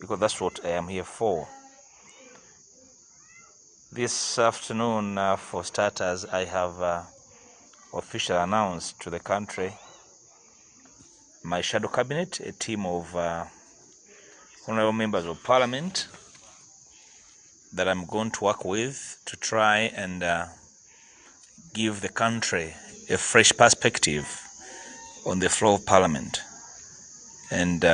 because that's what I am here for. This afternoon, for starters, I have officially announced to the country my shadow cabinet, a team of honorable members of parliament that I'm going to work with to try and give the country a fresh perspective on the floor of parliament. And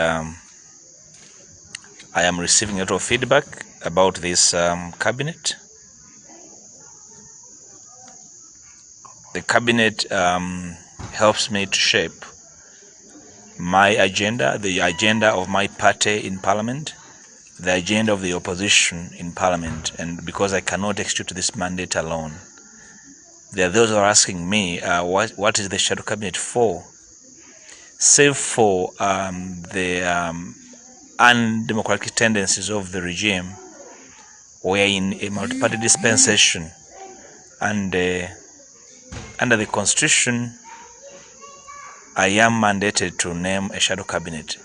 I am receiving a lot of feedback about this cabinet. The cabinet helps me to shape my agenda, the agenda of my party in parliament, the agenda of the opposition in parliament. And because I cannot execute this mandate alone, there are those who are asking me, what is the shadow cabinet for? Save for the undemocratic tendencies of the regime, we are in a multi-party dispensation, and under the constitution, I am mandated to name a shadow cabinet,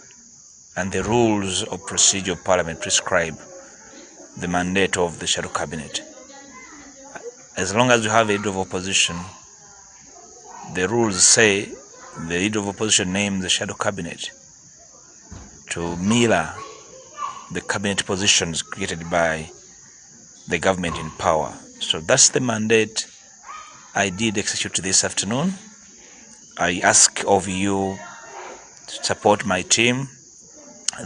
and the rules of procedure of parliament prescribe the mandate of the shadow cabinet. As long as you have a leader of opposition, the rules say the leader of opposition names the shadow cabinet to mirror the cabinet positions created by the government in power. So that's the mandate I did execute this afternoon. I ask of you to support my team.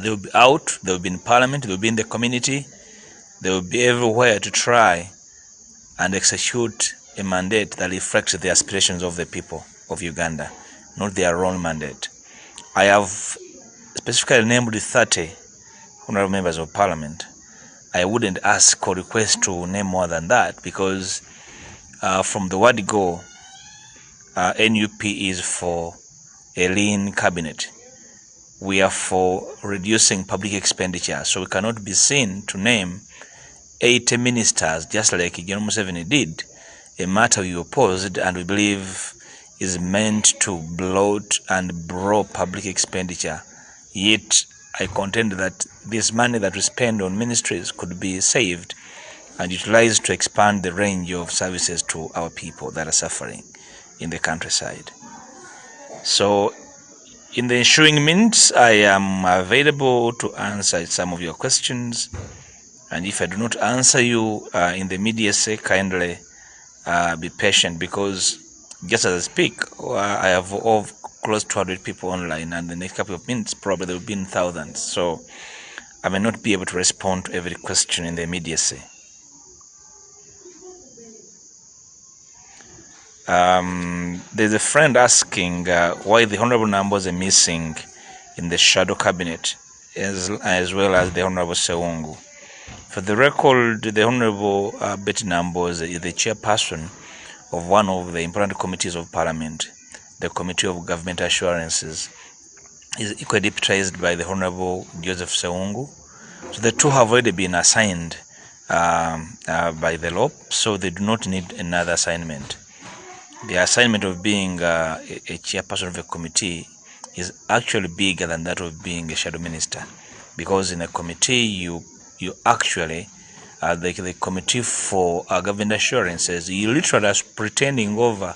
They will be out, they will be in parliament, they will be in the community, they will be everywhere to try and execute a mandate that reflects the aspirations of the people of Uganda, not their own mandate. I have specifically named 30 honorable members of parliament. I wouldn't ask or request to name more than that, because from the word go, NUP is for a lean cabinet. We are for reducing public expenditure, so we cannot be seen to name 80 ministers just like General Museveni did, a matter we opposed and we believe is meant to bloat and blow public expenditure. Yet I contend that this money that we spend on ministries could be saved and utilized to expand the range of services to our people that are suffering in the countryside. So in the ensuing minutes, I am available to answer some of your questions, and if I do not answer you in the immediacy, kindly be patient, because just as I speak, I have close to 200 people online, and the next couple of minutes probably there will be in thousands, so I may not be able to respond to every question in the immediacy. There's a friend asking why the honorable numbers are missing in the shadow cabinet, as well as the honorable Sewungu. For the record, the honorable Betty Numbers is the chairperson of one of the important committees of parliament, the Committee of Government Assurances. Is equally deputized by the honorable Joseph Sewungu. So the two have already been assigned by the law, so they do not need another assignment. The assignment of being a chairperson of a committee is actually bigger than that of being a shadow minister, because in a committee you actually the committee for government assurances, you literally are pretending over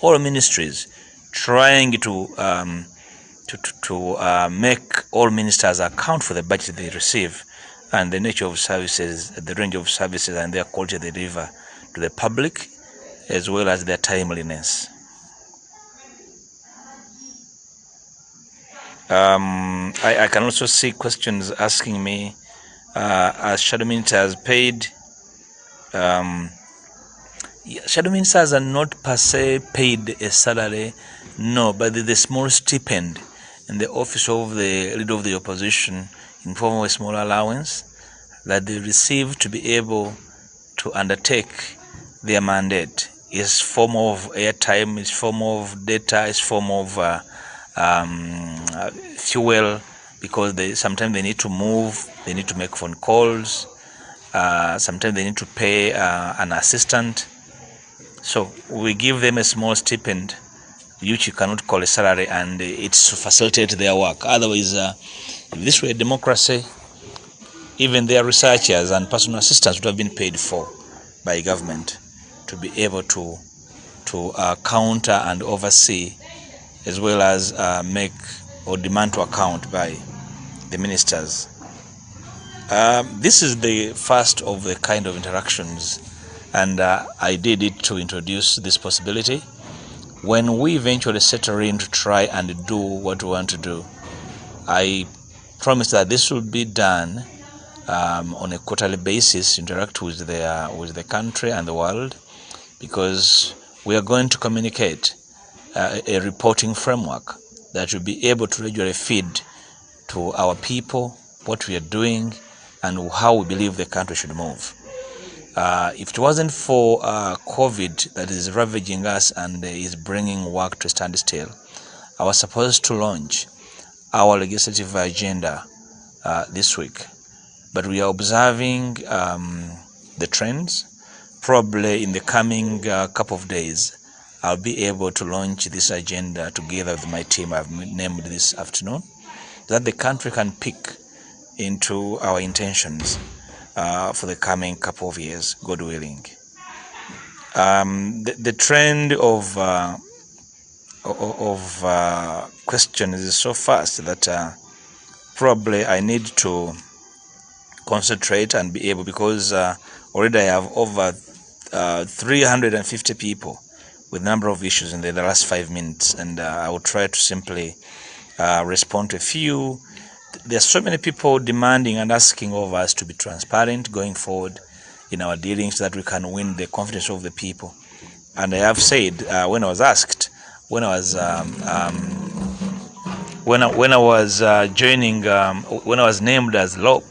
all ministries, trying to make all ministers account for the budget they receive and the nature of services, the range of services and their quality they deliver to the public, as well as their timeliness. I can also see questions asking me, as shadow ministers paid? Shadow ministers are not per se paid a salary, no, but the small stipend in the office of the leader of the opposition in form of a small allowance that they receive to be able to undertake their mandate. Is form of airtime, is form of data, is form of fuel, because sometimes they need to move, they need to make phone calls, sometimes they need to pay an assistant. So we give them a small stipend, which you cannot call a salary, and it's to facilitate their work. Otherwise, if this were a democracy, even their researchers and personal assistants would have been paid for by government to be able to counter and oversee, as well as make or demand to account by the ministers. This is the first of the kind of interactions, and I did it to introduce this possibility. When we eventually settle in to try and do what we want to do, I promise that this will be done on a quarterly basis, interact with the country and the world, because we are going to communicate a reporting framework that will be able to regularly feed to our people what we are doing and how we believe the country should move. If it wasn't for COVID that is ravaging us and is bringing work to a standstill, I was supposed to launch our legislative agenda this week. But we are observing the trends. Probably in the coming couple of days, I'll be able to launch this agenda together with my team I've named this afternoon, that the country can pick into our intentions for the coming couple of years, God willing. The trend of questions is so fast that probably I need to concentrate and be able, because already I have over 350 people with a number of issues in the last 5 minutes, and I will try to simply respond to a few. There are so many people demanding and asking of us to be transparent going forward in our dealings so that we can win the confidence of the people. And I have said, when I was asked, when I was when I was named as LOP,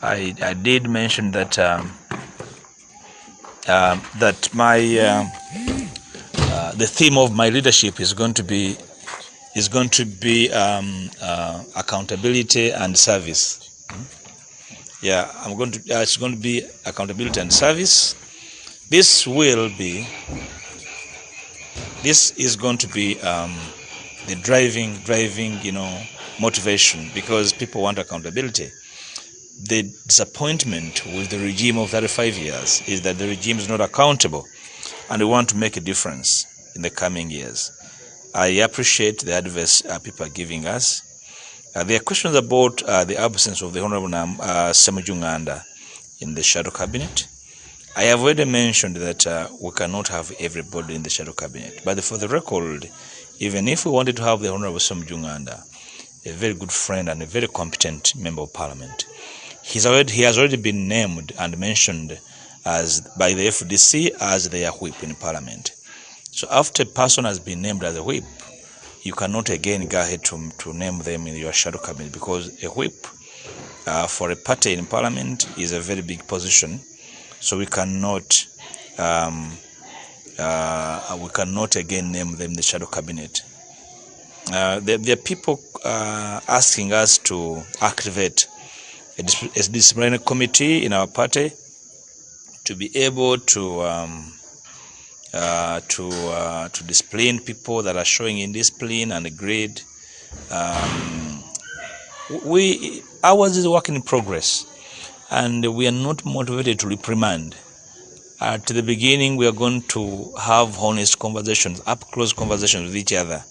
I did mention that that my the theme of my leadership is going to be accountability and service. Yeah, it's going to be accountability and service. This is going to be the driving, motivation, because people want accountability. The disappointment with the regime of 35 years is that the regime is not accountable, and we want to make a difference in the coming years. I appreciate the advice people are giving us. There are questions about the absence of the Honorable Semujunganda in the shadow cabinet. I have already mentioned that we cannot have everybody in the shadow cabinet. But for the record, even if we wanted to have the Honorable Semujunganda, a very good friend and a very competent member of parliament, he has already been named and mentioned as by the FDC as their whip in parliament. So after a person has been named as a whip, you cannot again go ahead to name them in your shadow cabinet, because a whip for a party in parliament is a very big position. So we cannot again name them the shadow cabinet. There are people asking us to activate a disciplinary committee in our party to be able to discipline people that are showing indiscipline and greed. Ours is a work in progress, and we are not motivated to reprimand. At the beginning, we are going to have honest conversations, up-close conversations with each other,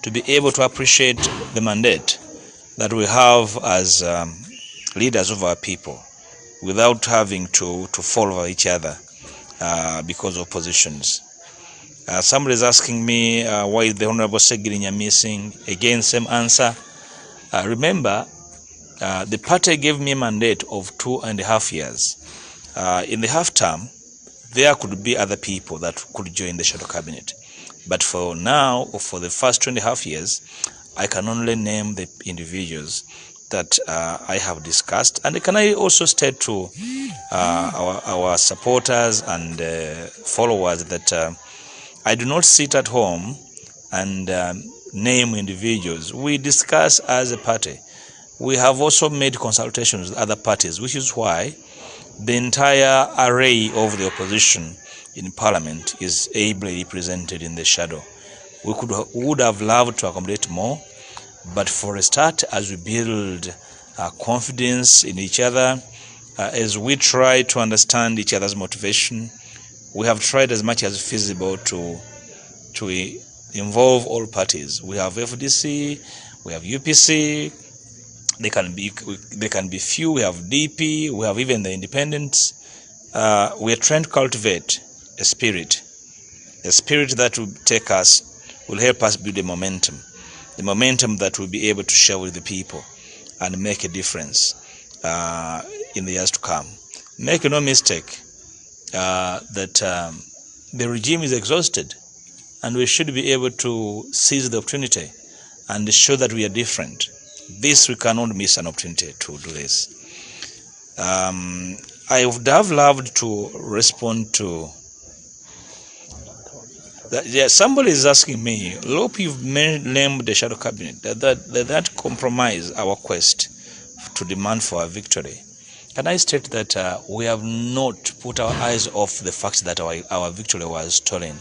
to be able to appreciate the mandate that we have as leaders of our people, without having to fall over each other because of positions. Somebody is asking me why is the Honorable Segirinya missing? Again, same answer. Remember, the party gave me a mandate of 2.5 years. In the half term, there could be other people that could join the shadow cabinet. But for now, or for the first 2.5 years, I can only name the individuals that I have discussed. And can I also state to our supporters and followers that I do not sit at home and name individuals. We discuss as a party. We have also made consultations with other parties, which is why the entire array of the opposition in parliament is ably represented in the shadow. We would have loved to accommodate more, but for a start, as we build confidence in each other, as we try to understand each other's motivation. We have tried as much as feasible to involve all parties. We have FDC, we have UPC, they can be few, we have DP, we have even the independents. We are trying to cultivate a spirit that will take us, will help us build the momentum that we'll be able to share with the people and make a difference in the years to come. Make no mistake that the regime is exhausted, and we should be able to seize the opportunity and show that we are different. We cannot miss an opportunity to do this. I would have loved to respond to that. Yeah, somebody is asking me, Lope, you've named the shadow cabinet. That compromise our quest to demand for a victory. Can I state that we have not put our eyes off the fact that our victory was stolen?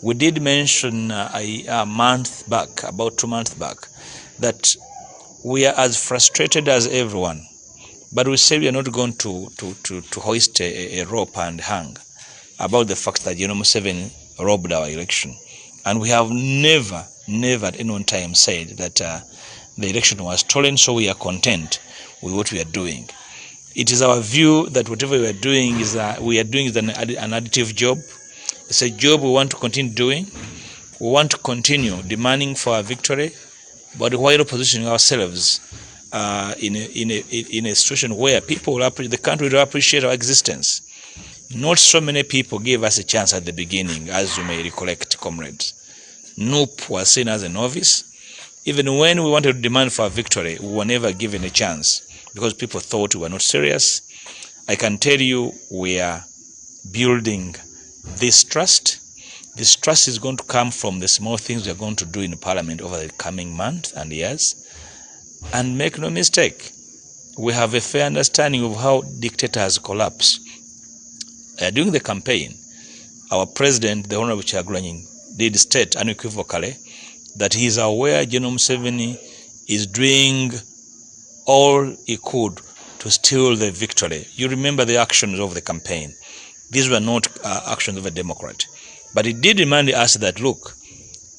We did mention a month back, about 2 months back, that we are as frustrated as everyone, but we say we are not going to hoist a rope and hang about the fact that Museveni robbed our election. And we have never at any one time said that the election was stolen, so we are content with what we are doing. It is our view that whatever we are doing is an additive job. It's a job we want to continue doing. We want to continue demanding for a victory, but while positioning ourselves in a situation where the country will appreciate our existence. Not so many people gave us a chance at the beginning, as you may recollect, comrades. Noop was seen as a novice. Even when we wanted to demand for a victory, we were never given a chance because people thought we were not serious. I can tell you we are building this trust. This trust is going to come from the small things we are going to do in Parliament over the coming months and years. And make no mistake, we have a fair understanding of how dictators collapse. During the campaign, our president, the Honorable Kyagulanyi, did state unequivocally that he is aware General Museveni is doing all he could to steal the victory. You remember the actions of the campaign. These were not actions of a Democrat. But he did remind us that, look,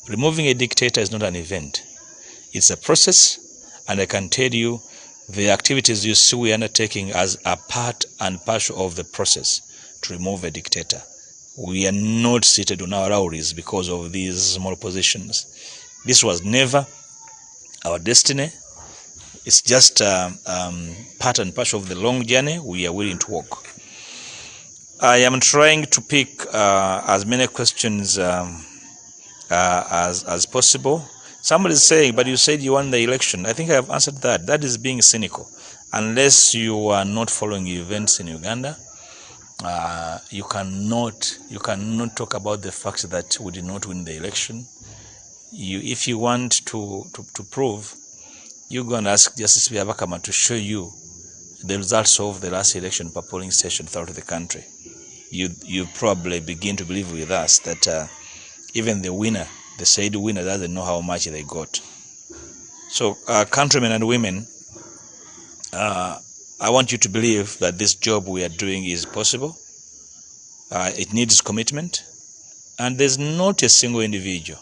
removing a dictator is not an event. It's a process, and I can tell you the activities you see we are undertaking as a part and parcel of the process to remove a dictator. We are not seated on our laurels because of these small positions. This was never our destiny. It's just part and parcel of the long journey we are willing to walk. I am trying to pick as many questions as possible. Somebody is saying, but you said you won the election. I think I have answered that. That is being cynical. Unless you are not following events in Uganda, you cannot talk about the fact that we did not win the election. If you want to prove, you go and ask Justice Byabakama to show you the results of the last election per polling station throughout the country. You probably begin to believe with us that even the winner, the said winner, doesn't know how much they got. So, countrymen and women, I want you to believe that this job we are doing is possible. It needs commitment, and there's not a single individual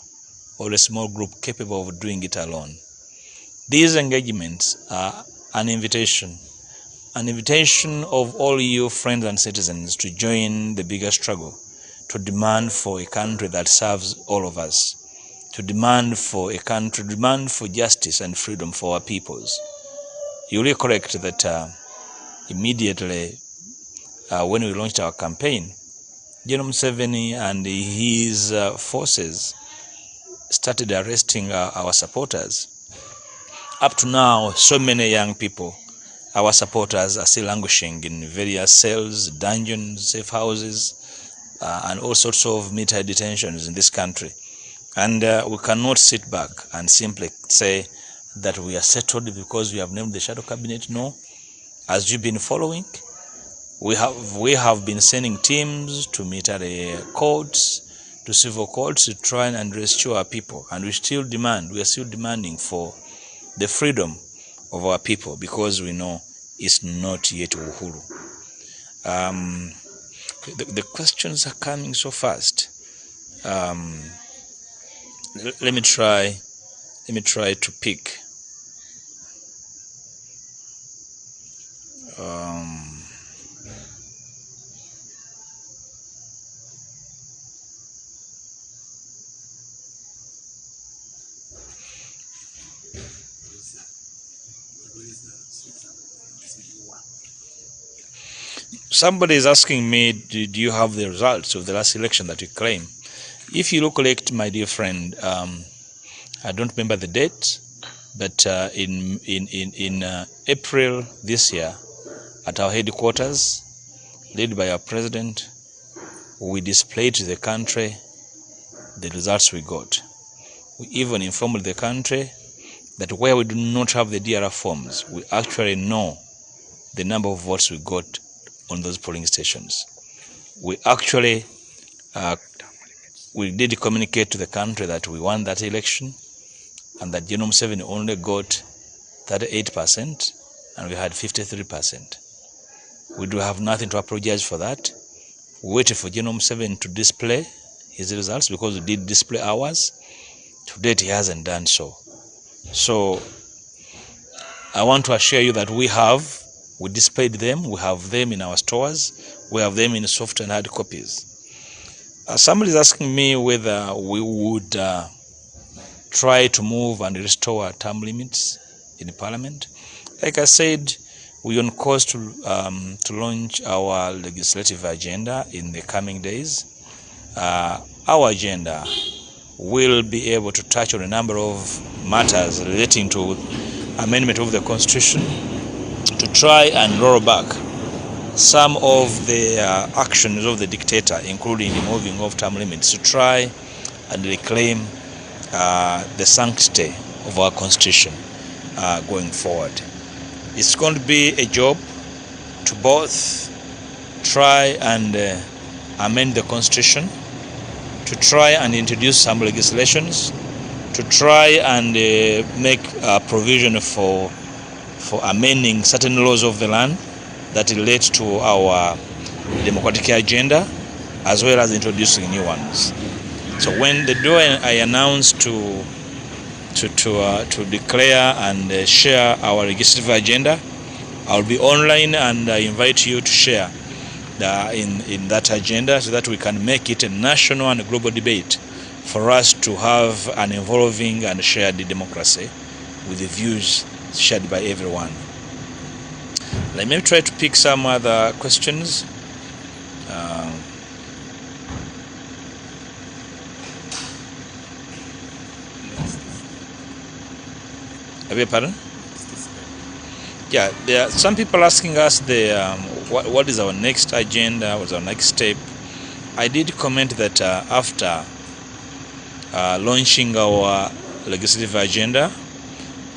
or a small group capable of doing it alone. These engagements are an invitation of all you friends and citizens to join the bigger struggle, to demand for a country that serves all of us, to demand for justice and freedom for our peoples. You recollect that immediately when we launched our campaign, General Museveni and his forces started arresting our supporters. Up to now, so many young people, our supporters, are still languishing in various cells, dungeons, safe houses, and all sorts of military detentions in this country. And we cannot sit back and simply say that we are settled because we have named the shadow cabinet. No. As you've been following, we have been sending teams to military courts, to civil courts, to try and rescue our people. And we are still demanding for the freedom of our people, because we know it's not yet Uhuru. The questions are coming so fast. Let me try to pick. Somebody is asking me, do you have the results of the last election that you claim? If you recollect, my dear friend, I don't remember the date, but in April this year, at our headquarters, led by our president, we displayed to the country the results we got. We even informed the country that where we do not have the DRR forms, we actually know the number of votes we got on those polling stations. We actually we did communicate to the country that we won that election, and that General Museveni only got 38% and we had 53%. We do have nothing to apologize for that. We waited for General Museveni to display his results, because we did display ours. To date, he hasn't done so. So I want to assure you that we displayed them. We have them in our stores. We have them in soft and hard copies. Somebody is asking me whether we would try to move and restore term limits in Parliament. Like I said, we're on course to launch our legislative agenda in the coming days. Our agenda will be able to touch on a number of matters relating to amendment of the Constitution, to try and roll back some of the actions of the dictator, including the moving of term limits, to try and reclaim the sanctity of our Constitution going forward. It's going to be a job to both try and amend the Constitution, to try and introduce some legislations, to try and make provision for amending certain laws of the land that relate to our democratic agenda, as well as introducing new ones. So when the day I announced to declare and share our legislative agenda, I'll be online, and I invite you to share in that agenda, so that we can make it a national and global debate for us to have an evolving and shared democracy with the views shared by everyone. Let me try to pick some other questions. I beg your pardon? Yeah, there are some people asking us what is our next agenda, what's our next step. I did comment that after launching our legislative agenda,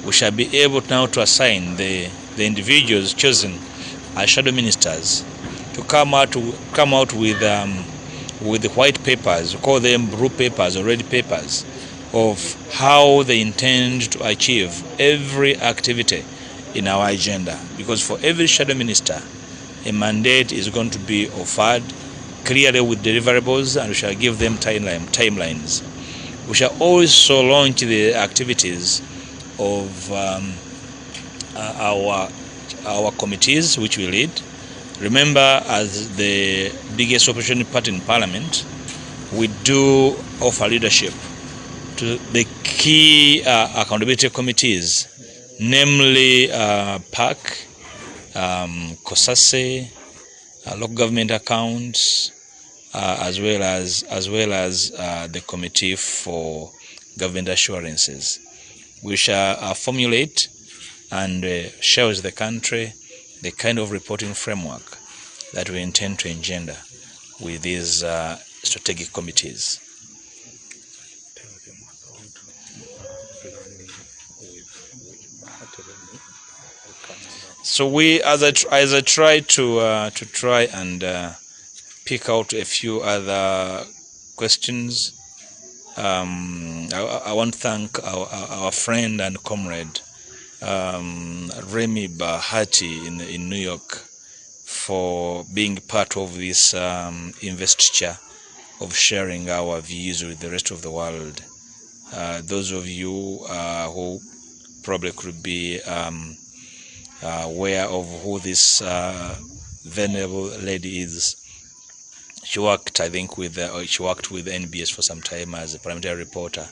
we shall be able now to assign the individuals chosen as shadow ministers to come out with the white papers, we call them blue papers or red papers, of how they intend to achieve every activity in our agenda. Because for every shadow minister, a mandate is going to be offered clearly with deliverables, and we shall give them timelines. We shall also launch the activities of our committees, which we lead. Remember, as the biggest opposition party in Parliament, we do offer leadership to the key accountability committees, namely PAC, COSASE, local government accounts, as well as the committee for government assurances. We shall formulate and share with the country the kind of reporting framework that we intend to engender with these strategic committees. So we, as I try to try and pick out a few other questions, I want to thank our friend and comrade Remy Bahati in New York for being part of this investiture of sharing our views with the rest of the world. Those of you who probably could be aware of who this venerable lady is. She worked, I think, she worked with NBS for some time as a parliamentary reporter.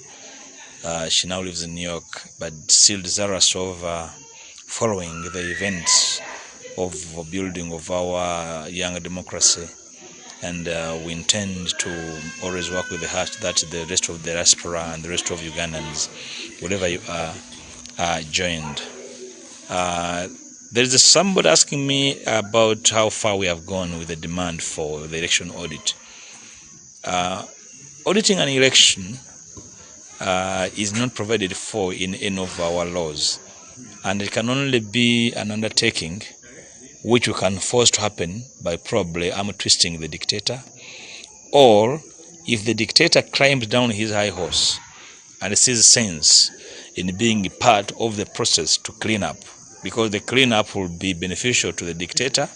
She now lives in New York, but still desirous of following the events of building of our young democracy. And we intend to always work with the heart that the rest of the diaspora and the rest of Ugandans, wherever you are joined. There is somebody asking me about how far we have gone with the demand for the election audit. Auditing an election is not provided for in any of our laws, and it can only be an undertaking which we can force to happen by probably arm twisting the dictator, or if the dictator climbs down his high horse and sees sense in being part of the process to clean up, because the cleanup will be beneficial to the dictator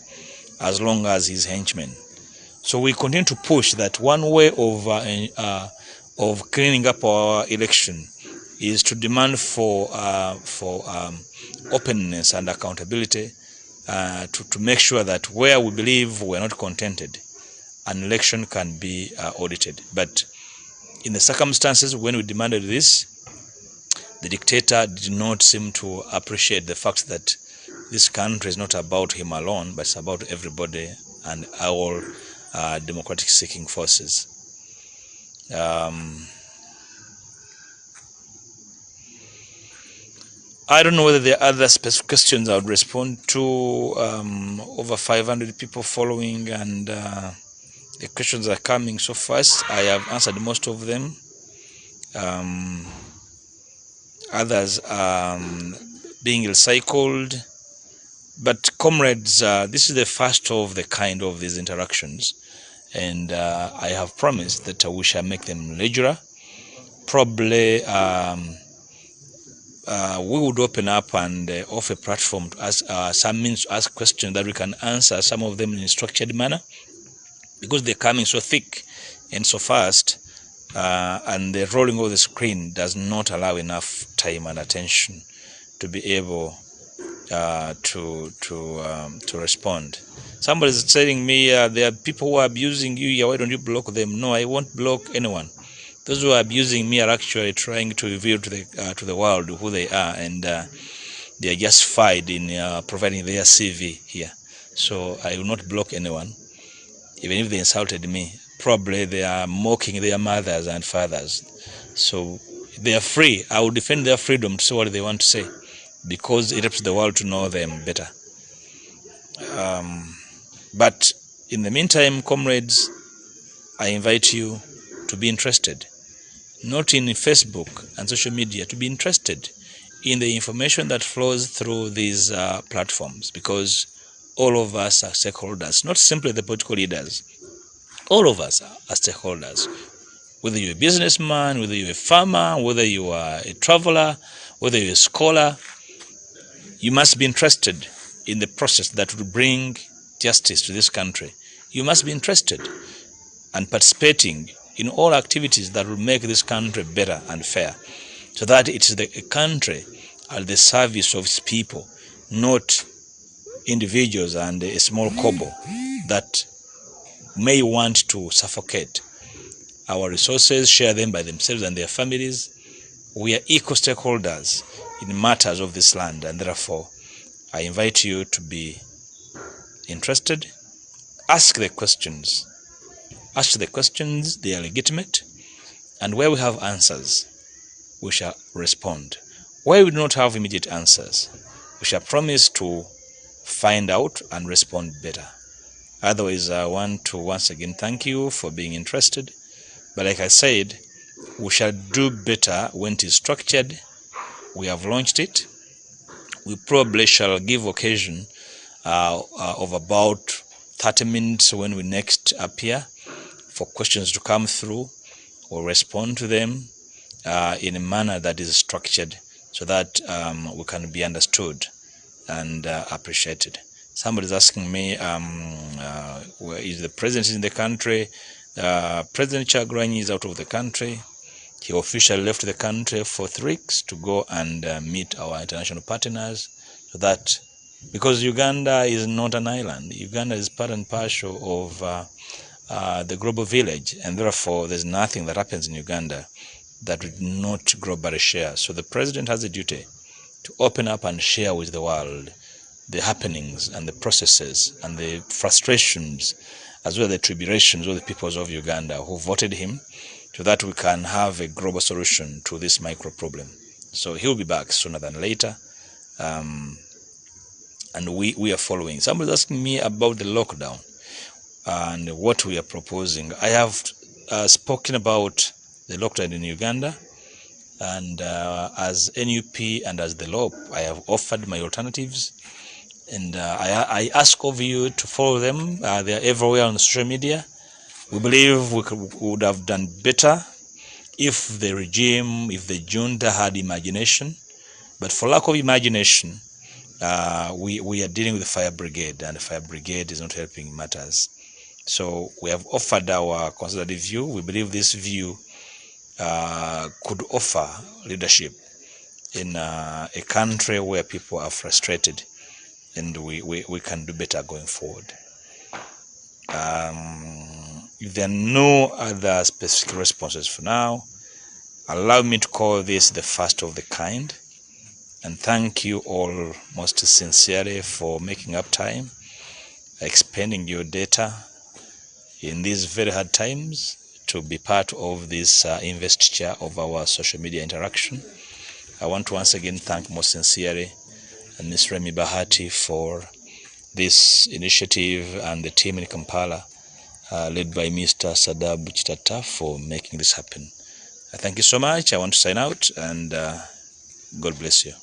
as long as his henchmen. So we continue to push that one way of cleaning up our election is to demand for openness and accountability, to make sure that where we believe we're not contented, an election can be audited. But in the circumstances when we demanded this, the dictator did not seem to appreciate the fact that this country is not about him alone, but it's about everybody and all democratic seeking forces. I don't know whether there are other specific questions I would respond to. Over 500 people following, and the questions are coming so fast. I have answered most of them. Others are being recycled. But comrades, this is the first of the kind of these interactions, and I have promised that we shall make them regular. Probably we would open up and offer a platform to ask some means to ask questions that we can answer some of them in a structured manner, because they're coming so thick and so fast, and the rolling of the screen does not allow enough time and attention to be able to respond. Somebody is telling me there are people who are abusing you here. Why don't you block them? No, I won't block anyone. Those who are abusing me are actually trying to reveal to the world who they are, and they are justified in providing their CV here. So I will not block anyone, even if they insulted me. Probably they are mocking their mothers and fathers. So they are free. I will defend their freedom to say what they want to say, because it helps the world to know them better. But in the meantime, comrades, I invite you to be interested, not in Facebook and social media, to be interested in the information that flows through these platforms, because all of us are stakeholders, not simply the political leaders. All of us are stakeholders, whether you're a businessman, whether you're a farmer, whether you are a traveler, whether you're a scholar. You must be interested in the process that will bring justice to this country. You must be interested and participating in all activities that will make this country better and fair, so that it is the country at the service of its people, not individuals and a small cabal that may want to suffocate our resources, share them by themselves and their families. We are equal stakeholders in matters of this land, and therefore I invite you to be interested. Ask the questions. Ask the questions, they are legitimate, and where we have answers, we shall respond. Where we do not have immediate answers, we shall promise to find out and respond better. Otherwise, I want to once again thank you for being interested. But like I said, we shall do better when it is structured. We have launched it. We probably shall give occasion of about 30 minutes when we next appear for questions to come through or respond to them in a manner that is structured, so that we can be understood and appreciated. Somebody's asking me, where is the president in the country? President Kyagulanyi is out of the country. He officially left the country for 3 weeks to go and meet our international partners, so that, because Uganda is not an island, Uganda is part and parcel of the global village, and therefore there's nothing that happens in Uganda that would not globally share. So the president has a duty to open up and share with the world the happenings and the processes and the frustrations, as well as the tribulations of the peoples of Uganda who voted him, so that we can have a global solution to this micro problem. So he'll be back sooner than later, and we are following. Somebody's asking me about the lockdown and what we are proposing. I have spoken about the lockdown in Uganda, and as NUP and as the LOP, I have offered my alternatives, and I ask of you to follow them. They are everywhere on social media. We believe we would have done better if the regime, if the junta had imagination, but for lack of imagination, we are dealing with the fire brigade, and the fire brigade is not helping matters. So we have offered our conservative view. We believe this view could offer leadership in a country where people are frustrated, and we can do better going forward. If there are no other specific responses for now, allow me to call this the first of the kind, and thank you all most sincerely for making up time, expending your data in these very hard times to be part of this investiture of our social media interaction. I want to once again thank most sincerely Ms. Remi Bahati for this initiative, and the team in Kampala, led by Mr. Sadab Chitata, for making this happen. Thank you so much. I want to sign out, and God bless you.